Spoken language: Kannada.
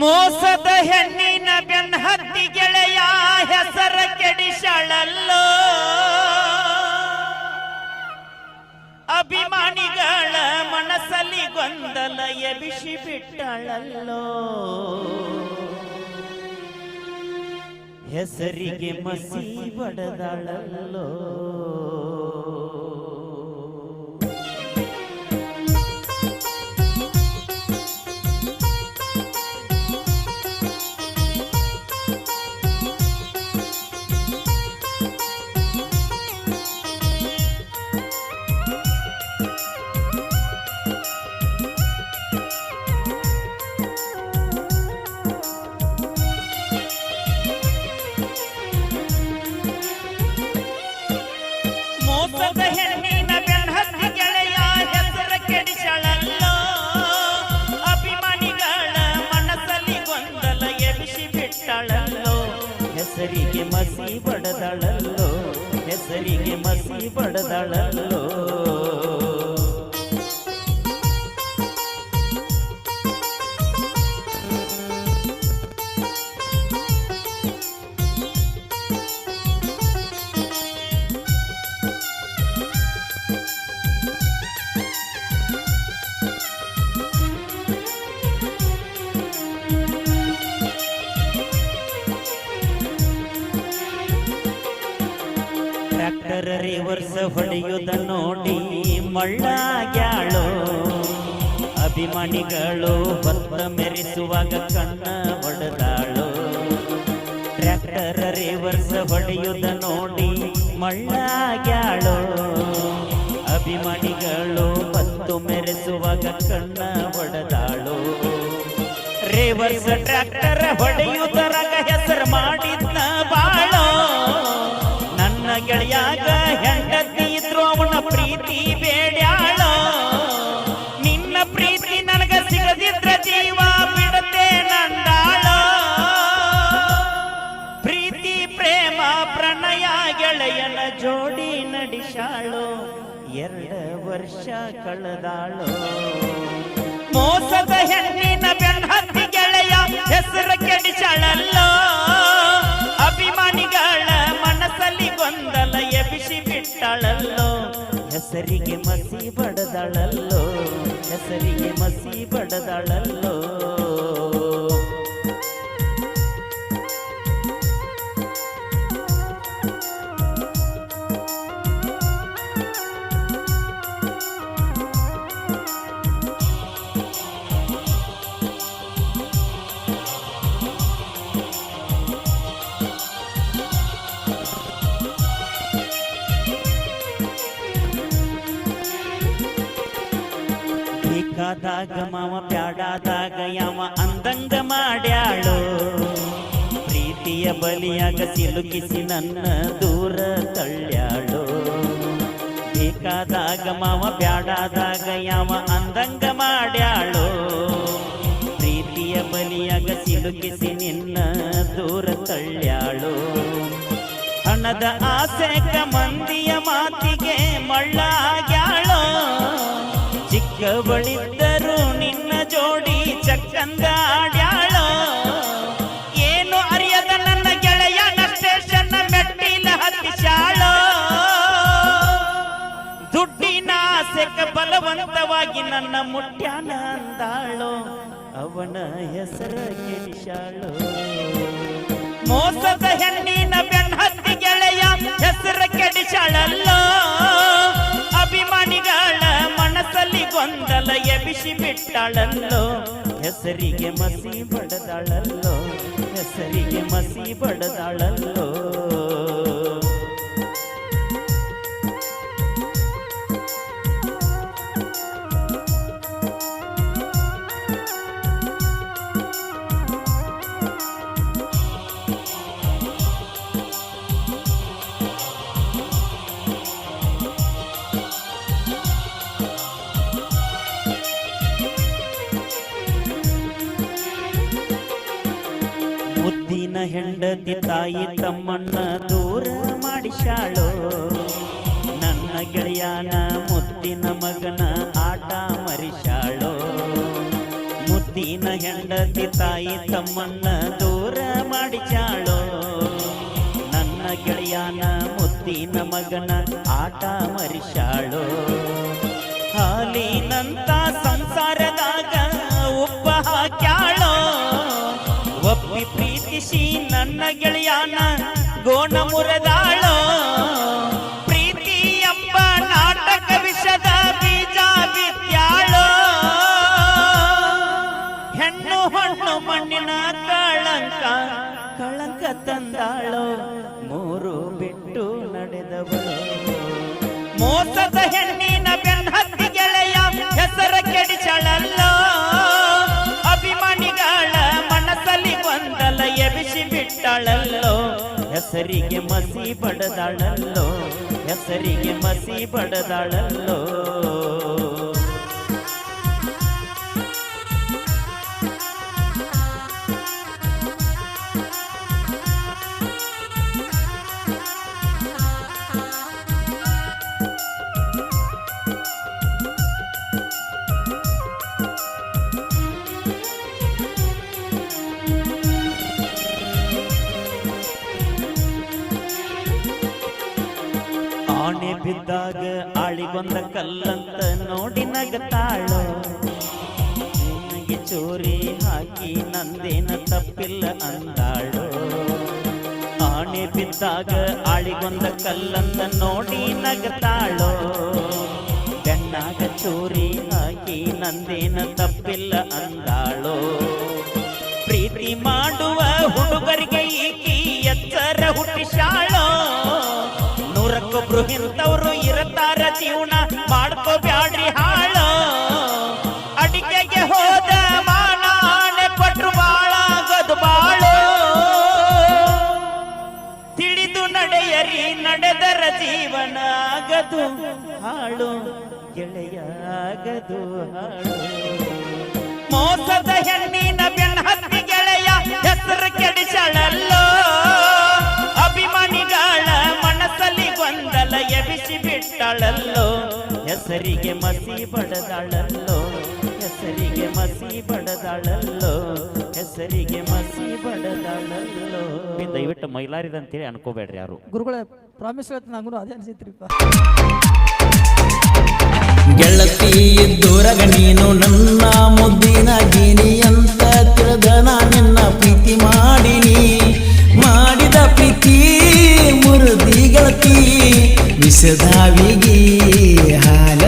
ಮೋಸದ ಹೆಣ್ಣಿನ ಬೆನ್ನ ಹತ್ತಿ ಗೆಳೆಯ ಹೆಸರ ಕೆಡಿಸಳಲ್ಲೋ ಅಭಿಮಾನಿಗಳ ಮನಸ್ಸಲ್ಲಿ ಗೊಂದಲ ಎಬಿಸಿ ಬಿಟ್ಟಳಲ್ಲೋ ಹೆಸರಿಗೆ ಮಸಿ ಬಡದಳಲ್ಲೋ ಹೆಣ್ಣಿನ ಬೆನ್ನ ಹತ್ತಿ ಗೆಳೆಯ ಹೆಸರ ಕೆಡಿಸಳಲ್ಲೋ ಅಭಿಮಾನಿಗಳ ಮನಸ್ಸಲ್ಲಿ ಗೊಂದಲ ಎಬಿಸಿ ಬಿಟ್ಟಳಲ್ಲೋ ಹೆಸರಿಗೆ ಮಸಿ ಬಡದಳಲ್ಲೋ ಹೆಸರಿಗೆ ಮಸಿ ಬಡದಳಲ್ಲೋ ಟ್ರ್ಯಾಕ್ಟರ್ ರಿವರ್ಸ್ ಹೊಡೆಯುವುದ ನೋಡಿ ಮಳ್ಳಾಗ್ಯಾಳೋ ಅಭಿಮಾನಿಗಳು ಹೊತ್ತ ಮೆರೆಸುವಾಗ ಕಣ್ಣ ಹೊಡೆದಾಳೋ ಟ್ರ್ಯಾಕ್ಟರ್ ರಿವರ್ಸ್ ಹೊಡೆಯುವುದ ನೋಡಿ ಮಳ್ಳಾಗ್ಯಾಳೋ ಅಭಿಮಾನಿಗಳು ಹೊತ್ತು ಮೆರೆಸುವಾಗ ಕಣ್ಣ ಹೊಡೆದಾಳೋ ರಿವರ್ಸ್ ಟ್ರ್ಯಾಕ್ಟರ್ ಹೊಡೆಯುವುದರಾಗ ಹೆಸರು ಮಾಡಿದ್ನ ಬಾಳೋ ಗೆಳೆಯಾಗ ಹೆಂಡತಿ ಇದ್ರು ಅವನ ಪ್ರೀತಿ ಬೇಡ್ಯಾಳೋ ನಿನ್ನ ಪ್ರೀತಿ ನನಗ ಸಿಗದಿದ್ರ ಜೀವ ಬಿಡತೆ ನಂದಾಳೋ ಪ್ರೀತಿ ಪ್ರೇಮ ಪ್ರಣಯ ಗೆಳೆಯನ ಜೋಡಿ ನಡೆಸಾಳೋ 2 ವರ್ಷ ಕಳೆದಾಳೋ ಮೋಸದ ಹೆಣ್ಣಿನ ಬೆನ್ನ ಹತ್ತಿ ಗೆಳೆಯ ಹೆಸರ ಕೆಡಿಸಳಲ್ಲೋ ಅಭಿಮಾನಿಗಳ ಮನಸ್ಸಲ್ಲಿ ಗೊಂದಲ ಎಬಿಸಿ ಬಿಟ್ಟಳಲ್ಲೋ ಹೆಸರಿಗೆ ಮಸಿ ಬಡದಳಲ್ಲೋ ಹೆಸರಿಗೆ ಮಸಿ ಬಡದಳಲ್ಲೋ ಬೇಕಾದಾಗ ಮಾವ ಪ್ಯಾಡಾದಾಗ ಯಾವ ಅಂದಂಗ ಮಾಡ್ಯಾಳೋ ಪ್ರೀತಿಯ ಬಲಿಯಾಗ ಸಿಲುಕಿಸಿ ನನ್ನ ದೂರ ತಳ್ಳ್ಯಾಳೋ ಬೇಕಾದಾಗ ಮಾವ ಪ್ಯಾಡಾದಾಗ ಯಾವ ಅಂದಂಗ ಮಾಡ್ಯಾಳೋ ಪ್ರೀತಿಯ ಬಲಿಯಾಗ ಸಿಲುಕಿಸಿ ನಿನ್ನ ದೂರ ತಳ್ಳ್ಯಾಳೋ ಹಣದ ಆಸೆಗ ಮಂದಿಯ ಮಾತಿಗೆ ಮಳ್ಳಾಗ್ಯಾಳೋ ಚಿಕ್ಕವಳಿದ್ದರು ನಿನ್ನ ಜೋಡಿ ಚಕ್ಕಂದಾಡ್ಯಾಳೋ ಏನು ಅರಿಯದ ನನ್ನ ಗೆಳೆಯನ ಸ್ಟೇಷನ್ ಮೆಟ್ಟಿಲ ಹತ್ತಿಸಾಳೋ ದುಡ್ಡಿನ ಆಸೆಕ ಬಲವಂತವಾಗಿ ನನ್ನ ಮುಟ್ಯಾನ ಅಂದಾಳೋ ಅವನ ಹೆಸರ ಕೆಡಿಸಾಳೋ ಮೋಸದ ಹೆಣ್ಣಿನ ಬೆನ್ನ ಹತ್ತಿ ಗೆಳೆಯ ಹೆಸರ ಕೆಡಿಸಾಳಲ್ಲೋ ಅಭಿಮಾನಿಗಳ ಮನಸ್ಸಲ್ಲಿ ಗೊಂದಲ ಎಬಿಸಿ ಬಿಟ್ಟಳಲ್ಲೋ ಹೆಸರಿಗೆ ಮಸಿ ಬಡದಳಲ್ಲೋ ಹೆಸರಿಗೆ ಮಸಿ ಬಡದಳಲ್ಲೋ ಮುದ್ದಿನ ಹೆಂಡತಿ ತಾಯಿ ತಮ್ಮನ್ನ ದೂರ ಮಾಡಿಸಾಳೋ ನನ್ನ ಗೆಳೆಯನ ಮುದ್ದಿನ ಮಗನ ಆಟ ಮರಿಸಾಳೋ ಮುದ್ದಿನ ಹೆಂಡತಿ ತಂದಿ ತಾಯಿ ತಮ್ಮನ್ನ ದೂರ ಮಾಡಿಚಾಳೋ ನನ್ನ ಗೆಳೆಯನ ಮುದ್ದಿನ ಮಗನ ಆಟ ಮರಿಶಾಳೋ ಹಾಲಿನಂತ ಸಂಸಾರದಾಗ ಉಪ್ಪ ಹಾಕ್ಯಾಳೋ ಒಪ್ಪಿ ಪ್ರೀತಿಸಿ ನನ್ನ ಗೆಳೆಯನ ಗೋಣ ಮುರಿದಾಳೋ ಪ್ರೀತಿ ಎಂಬ ನಾಟಕ ವಿಷದ ಬೀಜ ಬಿತ್ಯಾಳೋ ಹೆಣ್ಣು ಹಣ್ಣು ಮಣ್ಣಿನ ಕಳಂಕ ತಂದಾಳೋ ಮೂರು ಬಿಟ್ಟು ನಡೆದವಳು ಮೋಸದ ಹೆಣ್ಣಿನ ಬೆನ್ನತ್ತಿ ಗೆಳೆಯ ಹೆಸರ ಕೆಡಿಸಳಲ್ಲೋ ಅಭಿಮಾನಿಗಳ ಮನಸ್ಸಲ್ಲಿ ಗೊಂದಲ ಎಬಿಸಿ ಬಿಟ್ಟಳಲ್ಲೋ ಹೆಸರಿಗೆ ಮಸಿ ಬಡದಾಳಲ್ಲೋ ಹೆಸರಿಗೆ ಮಸಿ ಬಡದಾಳಲ್ಲೋ ಆಣೆ ಬಿದ್ದಾಗ ಆಳಿಗೊಂದ ಕಲ್ಲಂತ ನೋಡಿ ನಗತಾಳೋ ನಿನಗೆ ಚೋರಿ ಹಾಕಿ ನಂದೇನ ತಪ್ಪಿಲ್ಲ ಅಂದಾಳೋ ಆಣೆ ಬಿದ್ದಾಗ ಆಳಿಗೊಂದ ಕಲ್ಲಂತ ನೋಡಿ ನಗತಾಳೋ ಬೆನ್ನಾಗ ಚೋರಿ ಹಾಕಿ ನಂದೇನ ತಪ್ಪಿಲ್ಲ ಅಂದಾಳೋ ಪ್ರೀತಿ ಮಾಡುವ ಹುಡುಗರಿಗೆ ಈಕಿ ಎಚ್ಚರ ಹುಟ್ಟಿಸಾಳೋ ನೂರಕ್ಕೊಬ್ರು ಇಂಥವ್ರು ಇರುತ್ತಾರ ಜೀವನ ಮಾಡ್ಕೋಬ್ಯಾಡ್ರಿ ಹಾಳೋ ಅಡಿಕೆಗೆ ಹೋದ ಮಾನಾಣೆ ಕೊಟ್ರು ಬಾಳಾಗದು ಬಾಳೋ ತಿಳಿದು ನಡೆಯರಿ ನಡೆದರ ಜೀವನ ಆಗದು ಹಾಳು ಗೆಳೆಯಾಗದು ಹಾಳು ಮೋಸದ ಹೆಣ್ಣಿನ ಬೆನ್ನತ್ತಿ ಗೆಳೆಯ ಹೆಸರು ಕೆಡಿಸಳಲ್ಲೋ ಅಭಿಮಾನಿಗಳ ಮನಸ್ಸಲ್ಲಿ ಗೊಂದಲ ಎಬಿಸಿ ಬಿಟ್ಟಳಲ್ಲೋ ಹೆಸರಿಗೆ ಮಸಿ ಬಡದಾಳಲ್ಲೋ ಹೆಸರಿಗೆ ಮಸಿ ಬಡದಾಳಲ್ಲೋ ಹೆಸರಿಗೆ ಮಸಿ ಬಡದಾಳಲ್ಲೋ ದಯವಿಟ್ಟು ಮೈಲಾರಿದ ಅಂತೇಳಿ ಅನ್ಕೋಬೇಡ್ರಿ ಯಾರು ಗುರುಗಳೇ ಪ್ರಾಮಿಸ್ ಹೇಳ್ತೀನಿ ನಂಗೂ ಅದೇ ಅನ್ಸಿತ್ರಿಪ್ಪ ಗೆಳತಿ ಇದ್ದೂರಗ ನೀನು ನನ್ನ ಮುದ್ದಿನ ಗಿನಿ ಅಂತ ತಿಳಿದ ನಿನ್ನ ಪ್ರೀತಿ ಮಾಡಿದ ಪ್ರೀತಿ ಮುರುದಿ ಗೆಳತಿ ವಿಷದಾವಿಗಿ ಹಾಲ